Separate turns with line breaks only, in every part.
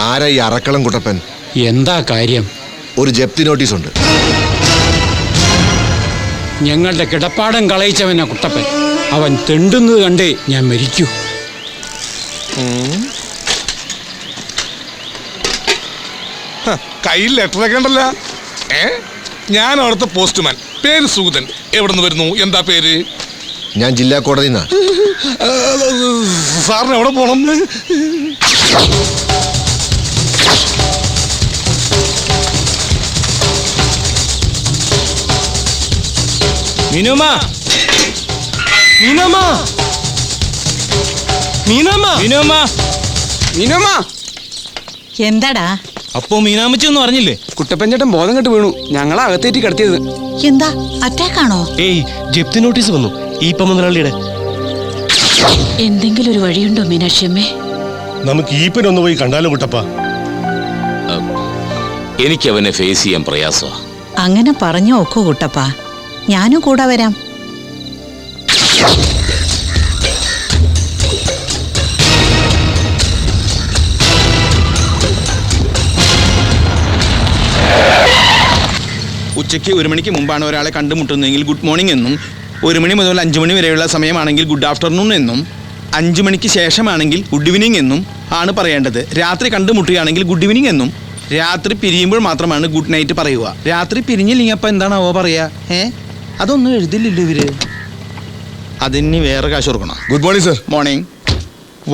ആരാ ഈ അറക്കളം കുട്ടപ്പൻ?
എന്താ കാര്യം?
ഒരു ജപ്തി നോട്ടീസ് ഉണ്ട്.
ഞങ്ങളുടെ കിടപ്പാടം കളയിച്ചവനാ കുട്ടപ്പൻ. അവൻ തെണ്ടുന്നത് കണ്ടേ ഞാൻ മരിക്കൂ.
കയ്യിൽ ലെറ്ററൊക്കെ ഉണ്ടല്ലോ. ഞാൻ അവിടുത്തെ പോസ്റ്റ്മാൻ. പേര് സുഗതൻ. എവിടെ നിന്ന് വരുന്നു? എന്താ പേര്?
ഞാൻ ജില്ലാ കോടതി.
സാറിന് എവിടെ പോണം?
മീനമ്മ, മീനമ്മ, മീനമ്മ, മീനമ്മ, മീനമ്മ.
എന്താടാ?
അപ്പോ മീനാമ്മച്ചി ഒന്നും അറിഞ്ഞില്ലേ?
കുട്ടപ്പൻ ചേട്ടൻ ബോധം കെട്ട് വീണു. ഞങ്ങളെ അകത്തേറ്റി കിടത്തിയത്.
എന്താ അറ്റാക്കാണോ?
ഏയ്, ജപ്തി നോട്ടീസ് വന്നു. ഈപ്പ മുതലാളിയുടെ.
എന്തെങ്കിലും ഒരു വഴിയുണ്ടോ മീനാക്ഷിയമ്മേ?
നമുക്ക് ഈപ്പനൊന്ന് പോയി കണ്ടാലോ കുട്ടപ്പ?
എനിക്ക് അവനെ ഫേസ് ചെയ്യാൻ പ്രയാസമാ.
അങ്ങനെ പറഞ്ഞു നോക്കൂ കുട്ടപ്പ, ഞാനും കൂടെ വരാം.
ഉച്ചയ്ക്ക് 1 മണിക്ക് മുമ്പാണ് ഒരാളെ കണ്ടുമുട്ടുന്നതെങ്കിൽ ഗുഡ് മോർണിംഗ് എന്നും, 1 മണി മുതൽ 5 മണി വരെയുള്ള സമയമാണെങ്കിൽ ഗുഡ് ആഫ്റ്റർനൂൺ എന്നും, 5 മണിക്ക് ശേഷമാണെങ്കിൽ ഗുഡ് ഈവനിങ് എന്നും ആണ് പറയേണ്ടത്. രാത്രി കണ്ടുമുട്ടുകയാണെങ്കിൽ ഗുഡ് ഈവനിങ് എന്നും, രാത്രി പിരിയുമ്പോൾ മാത്രമാണ് ഗുഡ് നൈറ്റ് പറയുക. രാത്രി പിരിഞ്ഞില്ലെങ്കിൽ അപ്പം എന്താണാവോ പറയാ? അതൊന്നും എഴുതില്ലല്ലോ ഇവര്. അതിന് വേറെ കാശ് കൊടുക്കണം.
Good morning sir.
Morning.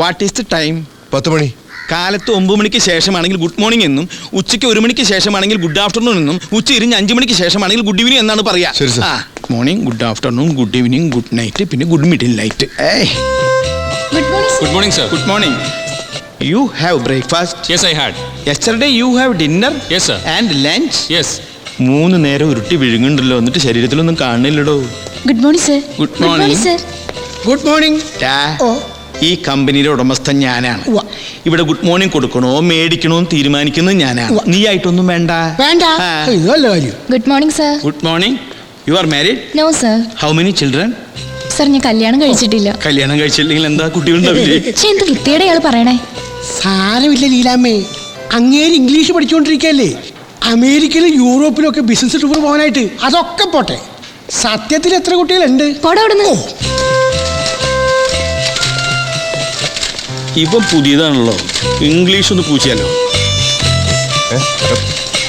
What is the time?
10 മണി.
കാലത്ത് 9 മണിക്ക് ശേഷമാണെങ്കിൽ ഗുഡ് മോർണിംഗ് എന്നും, ഉച്ചയ്ക്ക് 1 മണിക്ക് ശേഷമാണെങ്കിൽ ഗുഡ് ആഫ്റ്റർനൂൺ എന്നും, ഉച്ച ഇരിഞ്ഞ് 5 മണിക്ക് ശേഷമാണെങ്കിൽ ഗുഡ് ഈവനിങ് എന്നാണ് പറയാ. Morning, good afternoon, good evening, good night, പിന്നെ good middle night.
Good morning sir.
Good morning. You have breakfast?
Yes, I had.
Yesterday you have dinner?
Yes, sir.
And lunch?
Yes.
3 നേരം ഉരുട്ടി വിഴുങ്ങുന്നുണ്ടല്ലോ, എന്നിട്ട് ശരീരത്തിലൊന്നും കാണുന്നില്ലടോ.
Good morning sir.
Good morning sir.
Good morning.
ഈ കമ്പനിയുടെ ഉടമസ്ഥൻ ഞാനാണ്. ഇവിടെ ഗുഡ് മോർണിംഗ് കൊടുക്കണോ മേടിക്കണോ എന്ന് തീരുമാനിക്കുന്നത് ഞാനാണ്. നീ ആയിട്ടൊന്നും വേണ്ട.
Good morning sir.
Good morning. You are married?
No sir.
How many children?
Sir, ഞാൻ കല്യാണം കഴിച്ചിട്ടില്ല.
കല്യാണം കഴിച്ചില്ലെങ്കിൽ എന്താ കുട്ടികളുണ്ടാവില്ലേ?
എന്ത് വൃത്തിയുടെ ആള് പറയണേ.
സാരമില്ല ലീലാമ്മേ, അങ്ങേര് ഇംഗ്ലീഷ് പഠിച്ചുകൊണ്ടിരിക്കല്ലേ. അമേരിക്കയിലും യൂറോപ്പിലും ഒക്കെ ബിസിനസ് ടൂർ പോകാനായിട്ട്. അതൊക്കെ പോട്ടെ, സത്യത്തിൽ എത്ര കുട്ടികളുണ്ട്?
ഇപ്പം പുതിയതാണല്ലോ, ഇംഗ്ലീഷ് ഒന്ന് പൂച്ചാലോ.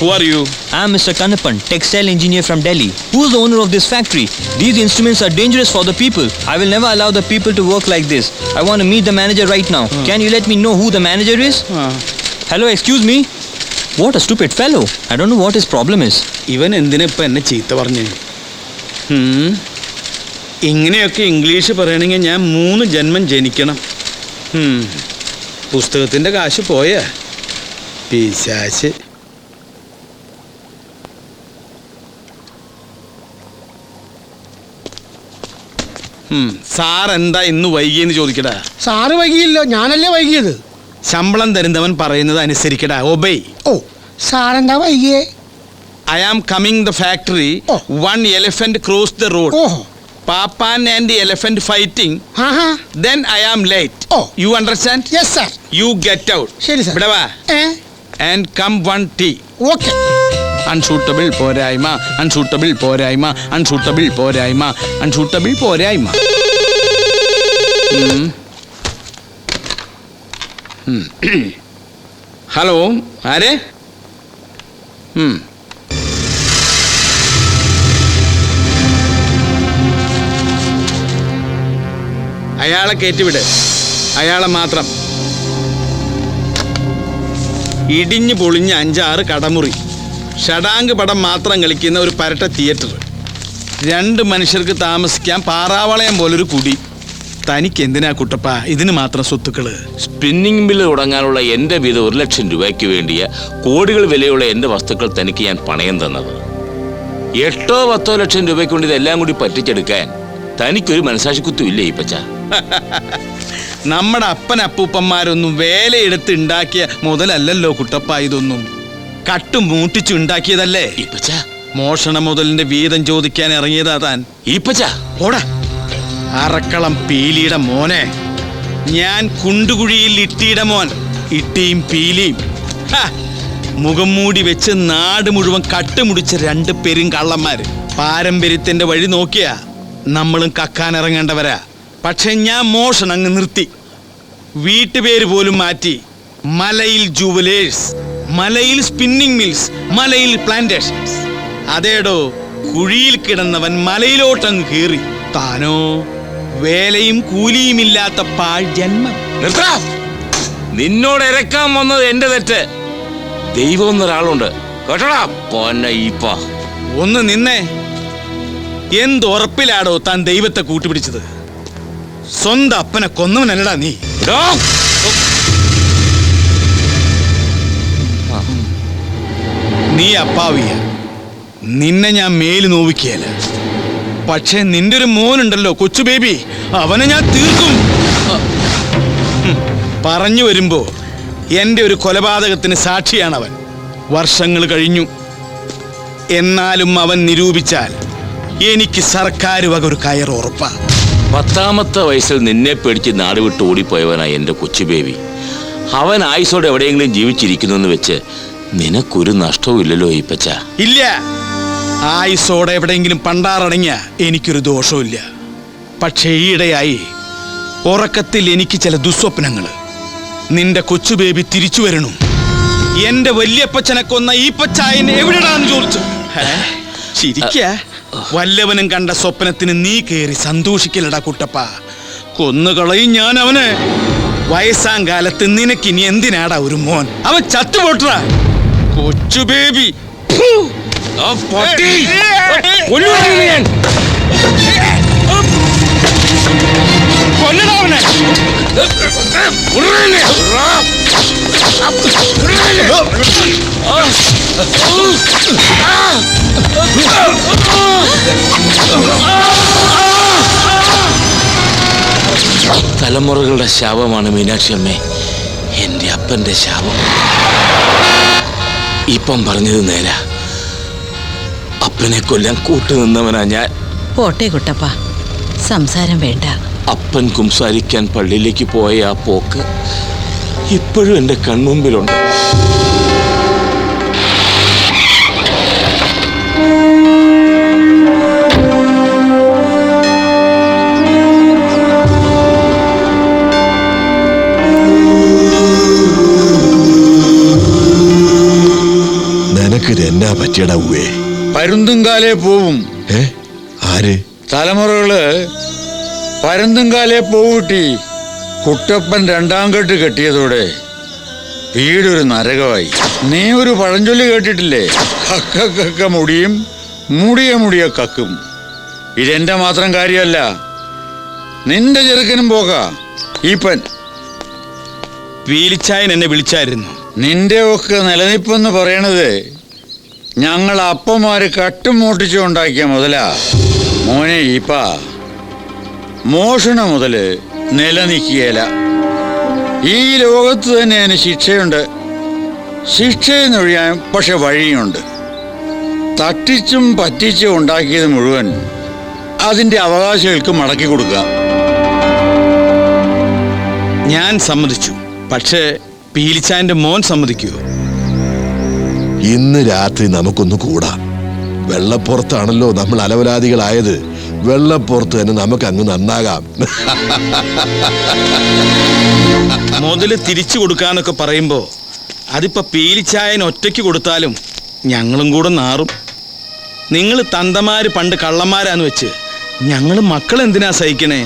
Who are you?
I am Mr. Kanappan, textile engineer from Delhi. Who is the owner of this factory? These instruments are dangerous for the people. I will never allow the people to work like this. I want to meet the manager right now. Can you let me know who the manager is? Hello, excuse me. What a stupid fellow. I don't know what his problem is.
ഇവൻ എന്തിനാ ഇപ്പം എന്നെ ചീത്ത പറഞ്ഞു? ഇങ്ങനെയൊക്കെ English പറയണമെങ്കിൽ ഞാൻ 3 ജന്മം ജനിക്കണം. പുസ്തകത്തിൻ്റെ കാശ് പോയ പിശാശ്. സാർ എന്താ ഇന്ന് വൈകിയെന്ന് ചോദിക്കടാ.
സാറ് വൈകിയില്ലോ, ഞാനല്ലേ വൈകിയത്.
ശമ്പളം തരുന്നവൻ പറയുന്നത് അനുസരിക്കടാ. ഒബൈ.
ഓ, സാറെന്താ വൈകിയേ?
I am coming the factory. One elephant crossed the road. Papan and the elephant fighting. Then I am late. You understand?
Yes sir.
You get out.
ശരി സർ.
ഇവിടെ വാ. And come 1 tea.
Okay.
Unsuitable പോരായ്മ, unsuitable പോരായ്മ, unsuitable പോരായ്മ, unsuitable പോരായ്മ. Hello, ആരെ? അയാളെ കയറ്റിവിട്, അയാളെ മാത്രം. ഇടിഞ്ഞു പൊളിഞ്ഞ് 5-6 കടമുറി, ഷടാങ്ക് പടം മാത്രം കളിക്കുന്ന ഒരു പരട്ട തിയേറ്റർ, 2 മനുഷ്യർക്ക് താമസിക്കാൻ പാറാവളയം പോലൊരു കുടി. തനിക്ക് എന്തിനാ കുട്ടപ്പ ഇതിന് മാത്രം സ്വത്തുക്കള്?
സ്പിന്നിംഗ് മില്ല് തുടങ്ങാനുള്ള എൻ്റെ വീതം 1 ലക്ഷം രൂപയ്ക്ക് വേണ്ടിയ കോടികൾ വിലയുള്ള എൻ്റെ വസ്തുക്കൾ തനിക്ക് ഞാൻ പണയം തന്നത്. 8-10 ലക്ഷം രൂപയ്ക്ക് കൊണ്ട് ഇതെല്ലാം കൂടി പറ്റിച്ചെടുക്കാൻ തനിക്കൊരു മനസാക്ഷിക്കുത്തും ഇല്ലേ ഈ പച്ച?
നമ്മുടെ അപ്പനപ്പൂപ്പന്മാരൊന്നും വേലയെടുത്ത് ഉണ്ടാക്കിയ മുതലല്ലല്ലോ കുട്ടപ്പ. ഇതൊന്നും കട്ടും മൂട്ടിച്ചു ഉണ്ടാക്കിയതല്ലേ.
ഈപ്പച്ച,
മോഷണ മുതലിന്റെ വീതം ചോദിക്കാൻ ഇറങ്ങിയതാ താൻ.
ഈപ്പച്ച,
ഓടാ അറക്കളം പീലിയുടെ മോനെ. ഞാൻ കുണ്ടുകുഴിയിൽ ഇട്ടിയുടെ മോൻ. ഇട്ടിയും പീലിയും മുഖം മൂടി വെച്ച് നാട് മുഴുവൻ കട്ടുമുടിച്ച 2 പേരും കള്ളന്മാര്. പാരമ്പര്യത്തിന്റെ വഴി നോക്കിയാ നമ്മളും കക്കാനിറങ്ങേണ്ടവരാ. പക്ഷെ ഞാൻ മോഷണം അങ്ങ് നിർത്തി. വീട്ടുപേര് പോലും മാറ്റി. മലയിൽ ജുവലേഴ്സ്, മലയിൽ സ്പിന്നിങ് മിൽസ്, മലയിൽ പ്ലാന്റേഷൻസ്. അതേടോ, കുഴിയിൽ കിടന്നവൻ മലയിലോട്ടങ്ങ് കയറി. താനോ വേലയും കൂലിയുമില്ലാത്ത പാഴ് ജന്മം.
നിർത്താ. നിന്നോട് ഇറക്കാൻ വന്നത് എന്റെ തെറ്റ്. ദൈവം എന്നൊരാളുണ്ട് കേട്ടോടാ പൊന്ന ഈപ്പ.
ഒന്ന് നിന്നേ. എന്തുറപ്പിലാടോ താൻ ദൈവത്തെ കൂട്ടുപിടിച്ചത്? സ്വന്തം അപ്പനെ കൊന്നവനല്ലടാ നീ. നീ അപ്പാവിയ. നിന്നെ ഞാൻ മേല് നോവിക്കുകയല്ല. പക്ഷെ നിന്റെ ഒരു മോനുണ്ടല്ലോ, കൊച്ചു ബേബി, അവനെ ഞാൻ തീർക്കും. പറഞ്ഞു വരുമ്പോ എൻ്റെ ഒരു കൊലപാതകത്തിന് സാക്ഷിയാണവൻ. വർഷങ്ങൾ കഴിഞ്ഞു. എന്നാലും അവൻ നിരൂപിച്ചാൽ എനിക്ക് സർക്കാർ വക ഒരു കയർ ഉറപ്പാ.
10ാമത്തെ വയസ്സിൽ നിന്നെ പേടിച്ച് നാട് വിട്ട് ഓടിപ്പോയവനായി എൻ്റെ കൊച്ചു ബേബി. അവൻ ആയുസോടെ എവിടെയെങ്കിലും ജീവിച്ചിരിക്കുന്നെന്ന് വെച്ച് നിനക്കൊരു നഷ്ടവും ഇല്ലല്ലോ ഈപ്പച്ച.
ഇല്ല, ആയുസോടെ എവിടെയെങ്കിലും പണ്ടാറടങ്ങിയ എനിക്കൊരു ദോഷവും ഇല്ല. പക്ഷേ ഈയിടെയായി ഉറക്കത്തിൽ എനിക്ക് ചില ദുസ്വപ്നങ്ങൾ. നിന്റെ കൊച്ചു ബേബി തിരിച്ചു വരണു. എന്റെ വല്യപ്പച്ചനെ കൊന്ന ഈ പച്ചായൻ എവിടെയാണെന്ന് ചോദിച്ചു. ശരിക്ക വല്ലവനും കണ്ട സ്വപ്നത്തിന് നീ കേറി സന്തോഷിക്കലടാ കുട്ടപ്പ. കൊന്നുകളയും ഞാൻ അവന്. വയസ്സാം കാലത്ത് നിനക്കിനി എന്തിനാടാ ഒരു മോൻ? അവൻ ചത്തുപോട്ടാ കൊച്ചു ബേബി. കൊല്ലടാവനെ.
തലമുറകളുടെ ശാപമാണ് മീനാക്ഷി അമ്മേ എൻ്റെ അപ്പൻ്റെ ശാപം. ഇപ്പം പറഞ്ഞത് നേരാ. അപ്പനെ കൊല്ലാൻ കൂട്ടുനിന്നവനാ ഞാൻ.
പോട്ടെ കുട്ടപ്പ, സംസാരം വേണ്ട.
അപ്പൻ കുംസാരിക്കാൻ പള്ളിയിലേക്ക് പോയ ആ പോക്ക് ഇപ്പോഴും എൻ്റെ കൺമുമ്പിലുണ്ട്.
നിനക്കിത് എന്നാ പറ്റിയടാ ഉവേ?
പരുന്തുംകാലേ പോവും.
ആര്?
തലമുറകള് പരുന്തുംകാലേ പോവൂട്ടി. കുട്ടപ്പൻ 2ാം കെട്ട് കെട്ടിയതോടെ വീടൊരു നരകമായി. നീ ഒരു പഴഞ്ചൊല്ലി കേട്ടിട്ടില്ലേ? കക്ക കക്ക മുടിയും, മുടിയ മുടിയ കക്കും. ഇതെന്റെ മാത്രം കാര്യമല്ല, നിന്റെ ചെറുക്കനും പോക ഈപ്പൻ.
വീലിച്ചായൻ എന്നെ വിളിച്ചായിരുന്നു.
നിന്റെ ഒക്കെ നിലനിപ്പെന്ന് പറയണത് ഞങ്ങൾ അപ്പന്മാര് കട്ടും മൂട്ടിച്ചു ഉണ്ടാക്കിയ മുതലാ മോനെ ഈപ്പ. മോഷണ മുതല് നിലനിൽക്കുകയില്ല. ഈ ലോകത്ത് തന്നെ അതിന് ശിക്ഷയുണ്ട്. ശിക്ഷയെന്നൊഴിയാൻ പക്ഷെ വഴിയുണ്ട്. തട്ടിച്ചും പറ്റിച്ചും ഉണ്ടാക്കിയത് മുഴുവൻ അതിൻ്റെ അവകാശികൾക്ക് മടക്കി കൊടുക്കുക.
ഞാൻ സമ്മതിച്ചു. പക്ഷേ പീലിച്ചായന്റെ മോൻ സമ്മതിക്കുമോ?
ഇന്ന് രാത്രി നമുക്കൊന്ന് കൂടാം. വെള്ളപ്പുറത്താണല്ലോ നമ്മൾ അലവലാദികളായത്. വെള്ളപ്പുറത്ത് തന്നെ നമുക്ക് അങ്ങ് നന്നാകാം.
മുതല് തിരിച്ചു കൊടുക്കാന്നൊക്കെ പറയുമ്പോ അതിപ്പോ പീലിച്ചായൻ ഒറ്റയ്ക്ക് കൊടുത്താലും ഞങ്ങളും കൂടെ നാറും. നിങ്ങൾ തന്തമാര് പണ്ട് കള്ളന്മാരാന്ന് വെച്ച് ഞങ്ങള് മക്കളെന്തിനാ സഹിക്കണേ?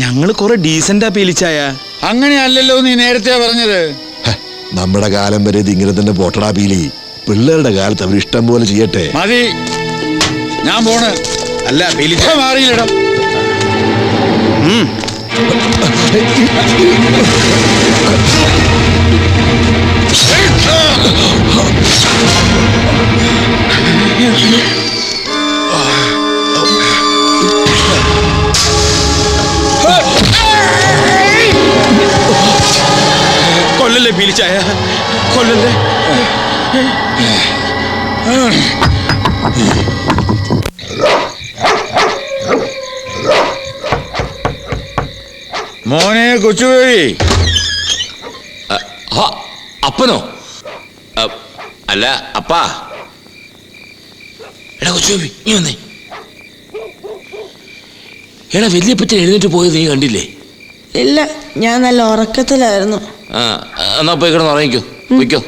ഞങ്ങള് കുറെ ഡീസന്റാ പീലിച്ചായ.
അങ്ങനെയല്ലല്ലോ നീ നേരത്തെ പറഞ്ഞത്.
നമ്മുടെ കാലം വരെ ഇത് ഇങ്ങനെ തന്നെ പോട്ടടാ പീലി. പിള്ളേരുടെ കാലത്ത് അവർ ഇഷ്ടം പോലെ ചെയ്യട്ടെ.
മതി, ഞാൻ പോണ്.
അല്ല പീലിച്ച
മാറിയില്ലടം.
വല്ലിച്ചായ കൊല്ലല്ലേ.
മോനെ കൊച്ചുബേബി.
അപ്പനോ? അല്ല അപ്പാ. എടാ കൊച്ചുബേബി നീ വന്നേ. എടാ വല്യപ്പച്ചൻ എഴുന്നേറ്റ് പോയത് നീ കണ്ടില്ലേ?
ഇല്ല, ഞാൻ നല്ല ഉറക്കത്തിലായിരുന്നു.
എന്നാ പോയി കിടന്ന് ഉറങ്ങിക്കോ. പോയിക്കോ.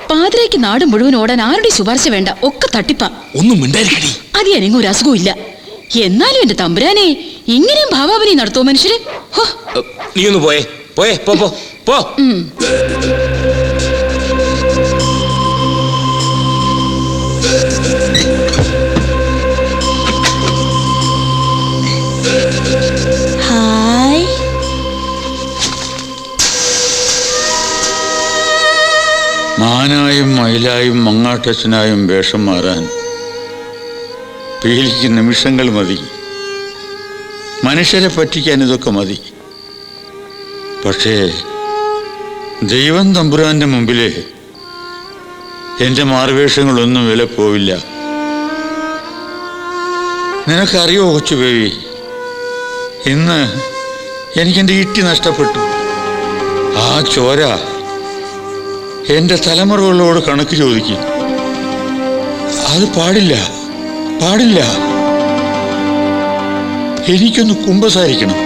പാതിരയ്ക്ക് നാട് മുഴുവൻ ഓടാൻ ആരുടെ ശുപാർശ വേണ്ട, ഒക്കെ തട്ടിപ്പാ.
ഒന്നും മിണ്ടായിരിക്കടി.
അത് എനിക്ക് ഒരു അസുഖവും ഇല്ല. എന്നാലും എന്റെ തമ്പുരാനെ ഇങ്ങനെയും ഭാവാപനി നടത്തുമോ മനുഷ്യര്?
നീ ഒന്ന് പോയേ പോയേ പോ പോ പോ.
ഹായ്.
മാനായും മയിലായും മങ്ങാട്ടച്ചനായും വേഷം മാറാൻ പീലിക്ക് നിമിഷങ്ങൾ മതി. മനുഷ്യരെ പറ്റിക്കാൻ ഇതൊക്കെ മതി. പക്ഷേ ദൈവം തമ്പുരാന്റെ മുമ്പില് എൻ്റെ മാറുവേഷങ്ങളൊന്നും വില പോവില്ല. നിനക്കറിയോ കൊച്ചു ബേബി, ഇന്ന് എനിക്കെൻ്റെ ഈട്ടി നഷ്ടപ്പെട്ടു. ആ ചോര എൻ്റെ തലമുറകളോട് കണക്ക് ചോദിക്കും. അത് പാടില്ല, പാടില്ല. എനിക്കൊന്ന് കുമ്പസാരിക്കണം.